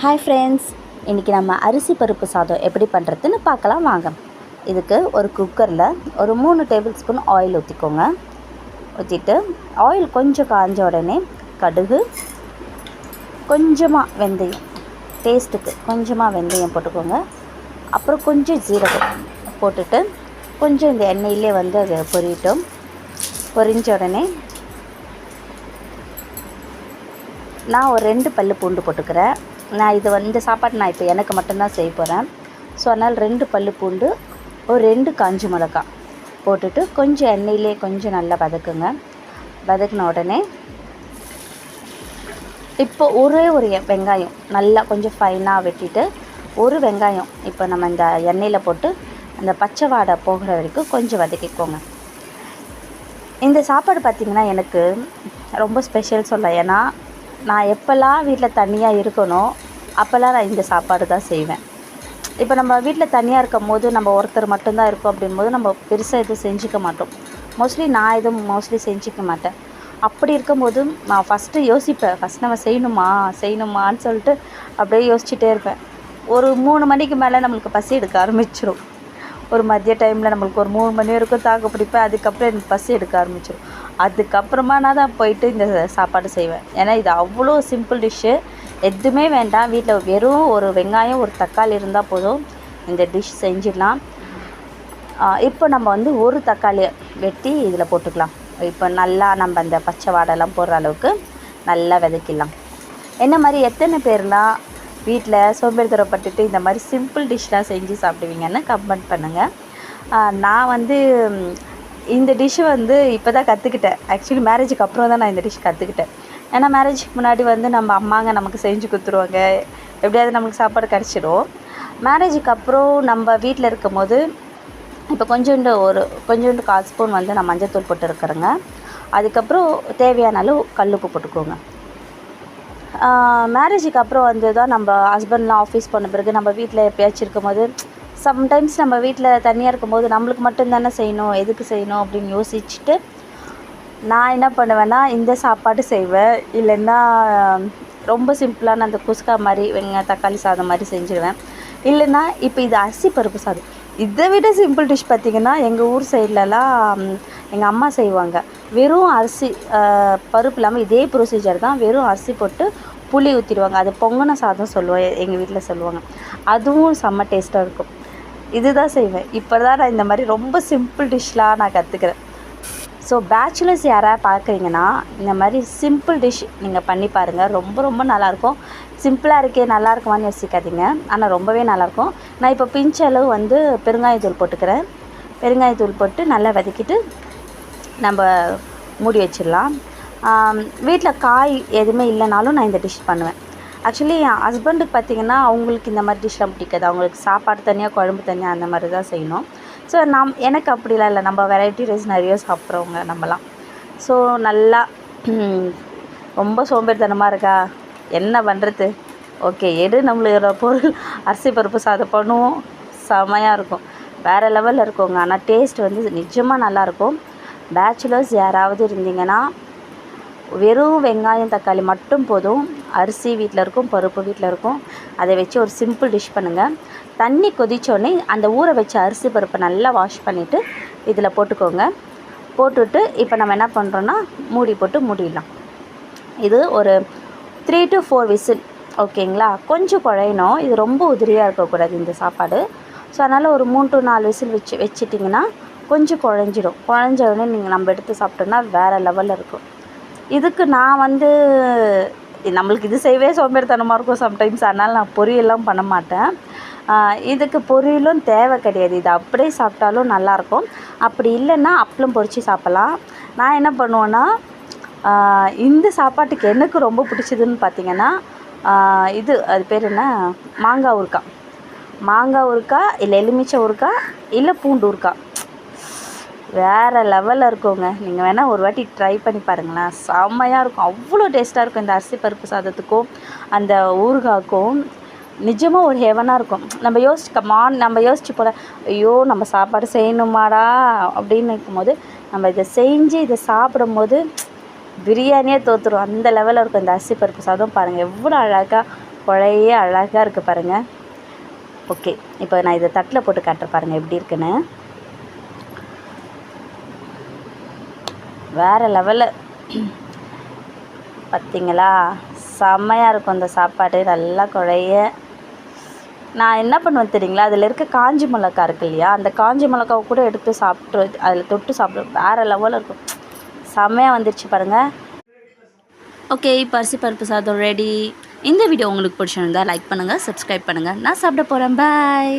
Hi friends, இன்றைக்கி நம்ம அரிசி பருப்பு சாதம் எப்படி பண்ணுறதுன்னு பார்க்கலாம் வாங்க. இதுக்கு ஒரு குக்கரில் ஒரு 3 டேபிள் ஸ்பூன் ஆயில் ஊற்றிக்கோங்க. ஊற்றிட்டு ஆயில் கொஞ்சம் காஞ்ச உடனே கடுகு, கொஞ்சமாக வெந்தயம், டேஸ்ட்டுக்கு கொஞ்சமாக வெந்தயம் போட்டுக்கோங்க. அப்புறம் கொஞ்சம் ஜீரகம் போட்டுட்டு கொஞ்சம் இந்த எண்ணெயிலே அது பொரியட்டும். பொரிஞ்ச உடனே நான் ஒரு 2 பல்லு பூண்டு போட்டுக்கிறேன். நான் இந்த சாப்பாடு நான் இப்போ எனக்கு மட்டும்தான் செய்ய போகிறேன். ஸோ அதனால் 2 பல்லு பூண்டு, ஒரு 2 காஞ்ச மிளகாய் போட்டுட்டு கொஞ்சம் எண்ணெயிலே கொஞ்சம் நல்லா வதக்குங்க. வதக்கின உடனே இப்போ ஒரே ஒரு வெங்காயம் நல்லா கொஞ்சம் ஃபைனாக வெட்டிட்டு ஒரு வெங்காயம் இப்போ நம்ம இந்த எண்ணெயில் போட்டு அந்த பச்சை வாடை போகிற வரைக்கும் கொஞ்சம் வதக்கிக்கோங்க. இந்த சாப்பாடு பார்த்திங்கன்னா எனக்கு ரொம்ப ஸ்பெஷல் சொல்ல. ஏன்னா நான் எப்போல்லாம் வீட்டில் தனியாக இருக்கணும் அப்போல்லாம் நான் இந்த சாப்பாடு தான் செய்வேன். இப்போ நம்ம வீட்டில் தனியாக இருக்கும் போது நம்ம ஒருத்தர் மட்டும்தான் இருக்கோம் அப்படின்போது நம்ம பெருசாக எதுவும் செஞ்சுக்க மாட்டோம். நான் எதுவும் செஞ்சுக்க மாட்டேன். அப்படி இருக்கும்போது நான் ஃபஸ்ட்டு யோசிப்பேன், ஃபஸ்ட் நம்ம செய்யணுமான்னு சொல்லிட்டு அப்படியே யோசிச்சுட்டே இருப்பேன். ஒரு 3 மணிக்கு மேலே நம்மளுக்கு பசி எடுக்க ஆரம்பிச்சிடும். ஒரு மதிய டைமில் நம்மளுக்கு ஒரு 3 மணி வரைக்கும் தாக்கு பிடிப்பேன். அதுக்கப்புறம் எனக்கு பசி எடுக்க ஆரம்பிச்சிடும். அதுக்கப்புறமா நான் தான் போயிட்டு இந்த சாப்பாடு செய்வேன். ஏன்னா இது அவ்வளோ சிம்பிள் டிஷ்ஷு, எதுவுமே வேண்டாம். வீட்டில் வெறும் ஒரு வெங்காயம், ஒரு தக்காளி இருந்தால் போதும் இந்த டிஷ் செஞ்சிடலாம். இப்போ நம்ம ஒரு தக்காளியை வெட்டி இதில் போட்டுக்கலாம். இப்போ நல்லா நம்ம அந்த பச்சை வாடெல்லாம் போடுற அளவுக்கு நல்லா விதைக்கலாம். என்ன மாதிரி எத்தனை பேர்லாம் வீட்டில் சோம்பேறித்தனப்பட்டுட்டு இந்த மாதிரி சிம்பிள் டிஷ்லாம் செஞ்சு சாப்பிடுவீங்கன்னு கமெண்ட் பண்ணுங்கள். நான் இந்த டிஷ்ஷு இப்போ தான் கற்றுக்கிட்டேன். ஆக்சுவலி மேரேஜுக்கு அப்புறம் தான் நான் இந்த டிஷ் கற்றுக்கிட்டேன். ஏன்னா மேரேஜுக்கு முன்னாடி நம்ம அம்மாங்க நமக்கு செஞ்சு கொடுத்துருவாங்க, எப்படியாவது நம்மளுக்கு சாப்பாடு கிடச்சிடும். மேரேஜுக்கு அப்புறம் நம்ம வீட்டில் இருக்கும் போது இப்போ கொஞ்சோண்டு 1/4 ஸ்பூன் நான் மஞ்சத்தூள் போட்டு இருக்கிறேங்க. அதுக்கப்புறம் தேவையான அளவு கல்லுப்பு போட்டுக்கோங்க. மேரேஜுக்கு அப்புறம் தான் நம்ம ஹஸ்பண்ட்லாம் ஆஃபீஸ் போன பிறகு நம்ம வீட்டில் எப்பயாச்சும் இருக்கும்போது சம்டைம்ஸ் நம்ம வீட்டில் தனியாக இருக்கும்போது நம்மளுக்கு மட்டும்தானே செய்யணும், எதுக்கு செய்யணும் அப்படின்னு யோசிச்சுட்டு நான் என்ன பண்ணுவேன்னா இந்த சாப்பாடு செய்வேன். இல்லைன்னா ரொம்ப சிம்பிளான அந்த குஸ்கா மாதிரி தக்காளி சாதம் மாதிரி செஞ்சுருவேன். இல்லைன்னா இப்போ இது அரிசி பருப்பு சாதம். இதை விட சிம்பிள் டிஷ் பார்த்திங்கன்னா எங்கள் ஊர் சைட்லலாம் எங்கள் அம்மா செய்வாங்க. வெறும் அரிசி பருப்பு இல்லாமல் இதே ப்ரொசீஜர் தான், வெறும் அரிசி போட்டு புளி ஊற்றிடுவாங்க. அது பொங்கன சாதம் சொல்லுவோம், எங்கள் வீட்டில் சொல்லுவாங்க. அதுவும் செம்ம டேஸ்ட்டாக இருக்கும். இதுதான் செய்வேன். இப்போ தான் நான் இந்த மாதிரி ரொம்ப சிம்பிள் டிஷ்லாம் நான் கற்றுக்கிறேன். ஸோ பேச்சுலர்ஸ் யாராவது பார்க்குறீங்கன்னா இந்த மாதிரி சிம்பிள் டிஷ் நீங்கள் பண்ணி பாருங்கள். ரொம்ப ரொம்ப நல்லாயிருக்கும். சிம்பிளாக இருக்கே நல்லா இருக்குமான்னு யோசிக்காதீங்க, ஆனால் ரொம்பவே நல்லாயிருக்கும். நான் இப்போ பிஞ்ச் அளவு பெருங்காயத்தூள் போட்டுக்கிறேன். பெருங்காயத்தூள் போட்டு நல்லா வதக்கிட்டு நம்ம மூடி வச்சிடலாம். வீட்டில் காய் எதுவுமே இல்லைனாலும் நான் இந்த டிஷ் பண்ணுவேன். ஆக்சுவலி என் ஹஸ்பண்டுக்கு பார்த்திங்கன்னா அவங்களுக்கு இந்த மாதிரி டிஷ்லாம் பிடிக்காது. அவங்களுக்கு சாப்பாடு தனியாக, குழம்பு தனியாக அந்த மாதிரி தான் செய்யணும். ஸோ எனக்கு அப்படிலாம் இல்லை. நம்ம வெரைட்டி ரைஸ் நிறைய சாப்பிட்றவங்க நம்மலாம். ஸோ நல்லா ரொம்ப சோம்பேறித்தனமாக இருக்கா, என்ன பண்ணுறது, ஓகே எடு நம்மளோட பொருள் அரிசி பருப்பு சாதம் பண்ணுவோம். செமையாக இருக்கும், வேறு லெவலில் இருக்குங்க. ஆனால் டேஸ்ட் நிஜமாக நல்லாயிருக்கும். பேச்சுலர்ஸ் யாராவது இருந்தீங்கன்னா வெறும் வெங்காயம் தக்காளி மட்டும் போதும். அரிசி வீட்டில் இருக்கும், பருப்பு வீட்டில் இருக்கும். அதை வச்சு ஒரு சிம்பிள் டிஷ் பண்ணுங்கள். தண்ணி கொதித்தோடனே அந்த ஊற வச்ச அரிசி பருப்பை நல்லா வாஷ் பண்ணிவிட்டு இதில் போட்டுக்கோங்க. போட்டுவிட்டு இப்போ நம்ம என்ன பண்ணுறோன்னா மூடி போட்டு மூடிடலாம். இது ஒரு 3 to 4 விசில், ஓகேங்களா? கொஞ்சம் குழையணும், இது ரொம்ப உதிரியாக இருக்கக்கூடாது இந்த சாப்பாடு. ஸோ அதனால் ஒரு 3 to 4 விசில் வச்சிட்டிங்கன்னா கொஞ்சம் குழஞ்சிடும். குழஞ்ச உடனே நம்ம எடுத்து சாப்பிட்டோன்னா வேறு லெவலில் இருக்கும். இதுக்கு நான் நம்மளுக்கு இது செய்யவே சோம்பேறித்தனமாக இருக்கும் சம்டைம்ஸ். அதனால் நான் பொரியெல்லாம் பண்ண மாட்டேன். இதுக்கு பொரியலும் தேவை கிடையாது. இது அப்படியே சாப்பிட்டாலும் நல்லாயிருக்கும். அப்படி இல்லைன்னா அப்பளம் பொரித்து சாப்பிட்லாம். நான் என்ன பண்ணுவேன்னா இந்த சாப்பாட்டுக்கு எனக்கு ரொம்ப பிடிச்சதுன்னு பார்த்திங்கன்னா அது பேர் என்ன, மாங்காய் ஊறுகாய் இல்லை எலுமிச்சை ஊறுகாய் இல்லை பூண்டு ஊறுகாய். வேறு லெவலில் இருக்குங்க. நீங்கள் வேணால் ஒரு வாட்டி ட்ரை பண்ணி பாருங்களேன், செம்மையாக இருக்கும். அவ்வளோ டேஸ்ட்டாக இருக்கும் இந்த அரிசி பருப்பு சாதத்துக்கும் அந்த ஊறுகாய்க்கும். நிஜமாக ஒரு ஹெவனாக இருக்கும். நம்ம யோசிச்சு போல, ஐயோ நம்ம சாப்பாடு செய்யணுமாடா அப்படின்னு இருக்கும்போது நம்ம இதை செஞ்சு இதை சாப்பிடும்போது பிரியாணியே தோற்றுரும். அந்த லெவலில் இருக்கும் இந்த அரிசி பருப்பு சாதம். பாருங்கள் எவ்வளோ அழகாக குழைய அழகாக இருக்குது பாருங்கள். ஓகே, இப்போ நான் இதை தட்டில் போட்டு காட்டுறேன் பாருங்கள் எப்படி இருக்குன்னு. வேறு லெவலில் பார்த்திங்களா, செம்மையாக இருக்கும் அந்த சாப்பாடு, நல்லா குழைய. நான் என்ன பண்ணுவேன் தெரியுங்களா, அதில் இருக்க காஞ்சி மிளகா இருக்கு இல்லையா, அந்த காஞ்சி மிளகாவை கூட எடுத்து சாப்பிட்டு அதில் தொட்டு சாப்பிடுவேன். வேறு லெவலில் இருக்கும், செம்மையாக வந்துருச்சு பாருங்கள். ஓகே, அரிசி பருப்பு சாதம் ரெடி. இந்த வீடியோ உங்களுக்கு பிடிச்சிருந்தா லைக் பண்ணுங்கள், சப்ஸ்கிரைப் பண்ணுங்கள். நான் சாப்பிட போகிறேன். பாய்.